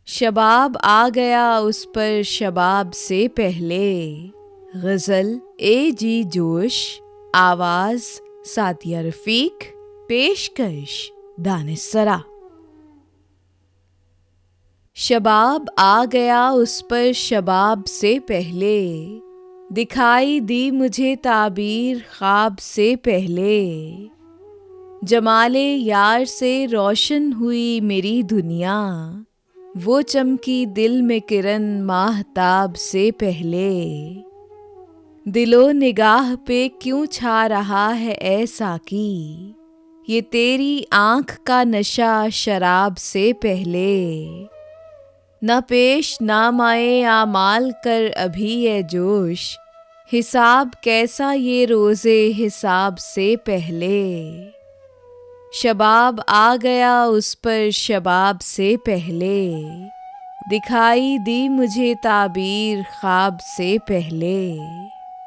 शबाब आ गया उस पर शबाब से पहले। गज़ल ए जी जोश, आवाज़ सादिया रफ़ीक, पेशकश दानिस्सरा। शबाब आ गया उस पर शबाब से पहले, दिखाई दी मुझे ताबीर ख्वाब से पहले। जमाले यार से रोशन हुई मेरी दुनिया, वो चमकी दिल में किरण माहताब से पहले। दिलो निगाह पे क्यों छा रहा है ऐ साकी, ये तेरी आँख का नशा शराब से पहले। न पेश नामाए आमाल कर अभी ए जोश, हिसाब कैसा ये रोज़े हिसाब से पहले। शबाब आ गया उस पर शबाब से पहले, दिखाई दी मुझे ताबीर ख्वाब से पहले।